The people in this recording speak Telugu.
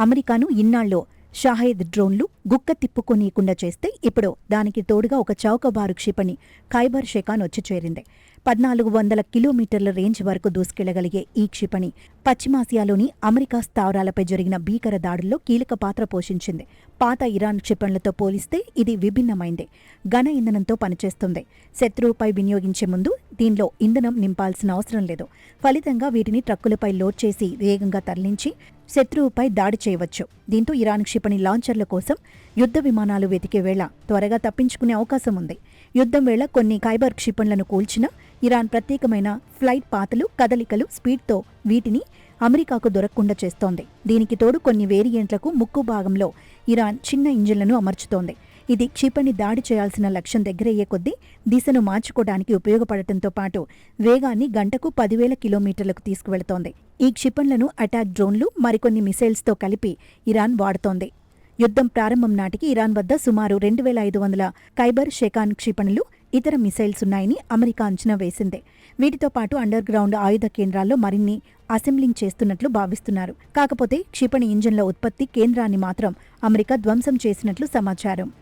అమెరికాను ఇన్నాళ్లో షాహెద్ డ్రోన్లు గుక్క తిప్పుకోనీయకుండా చేస్తే ఇప్పుడు దానికి తోడుగా ఒక చౌకబారు క్షిపణి ఖైబర్ షెకాన్ వచ్చి చేరింది. 1400 కిలోమీటర్ల రేంజ్ వరకు దూసుకెళ్లగలిగే ఈ క్షిపణి పశ్చిమాసియాలోని అమెరికా స్థావరాలపై జరిగిన భీకర దాడుల్లో కీలక పాత్ర పోషించింది. పాత ఇరాన్ క్షిపణులతో పోలిస్తే ఇది విభిన్నమైంది. ఘన ఇంధనంతో పనిచేస్తుంది. శత్రువుపై వినియోగించే ముందు దీనిలో ఇంధనం నింపాల్సిన అవసరం లేదు. ఫలితంగా వీటిని ట్రక్కులపై లోడ్ చేసి వేగంగా తరలించి శత్రువుపై దాడి చేయవచ్చు. దీంతో ఇరాన్ క్షిపణి లాంచర్ల కోసం యుద్ధ విమానాలు వెతికే వేళ త్వరగా తప్పించుకునే అవకాశం ఉంది. యుద్ధం వేళ కొన్ని ఖైబర్ క్షిపణులను కూల్చినా ఇరాన్ ప్రత్యేకమైన ఫ్లైట్ పాతలు, కదలికలు, స్పీడ్తో వీటిని అమెరికాకు దొరకకుండా చేస్తోంది. దీనికి తోడు కొన్ని వేరియంట్లకు ముక్కు భాగంలో ఇరాన్ చిన్న ఇంజిన్లను అమర్చుతోంది. ఇది క్షిపణి దాడి చేయాల్సిన లక్ష్యం దగ్గరయ్యే కొద్దీ దిశను మార్చుకోవడానికి ఉపయోగపడటంతో పాటు వేగాన్ని గంటకు 10,000 కిలోమీటర్లకు తీసుకువెళుతోంది. ఈ క్షిపణులను అటాక్ డ్రోన్లు, మరికొన్ని మిసైల్స్తో కలిపి ఇరాన్ వాడుతోంది. యుద్ధం ప్రారంభం నాటికి ఇరాన్ వద్ద సుమారు 2,500 ఖైబర్ షెకాన్ క్షిపణులు, ఇతర మిసైల్స్ ఉన్నాయని అమెరికా అంచనా వేసింది. వీటితో పాటు అండర్ గ్రౌండ్ ఆయుధ కేంద్రాల్లో మరిన్ని అసెంబ్లింగ్ చేస్తున్నట్లు భావిస్తున్నారు. కాకపోతే క్షిపణి ఇంజన్ల ఉత్పత్తి కేంద్రాన్ని మాత్రం అమెరికా ధ్వంసం చేసినట్లు సమాచారం.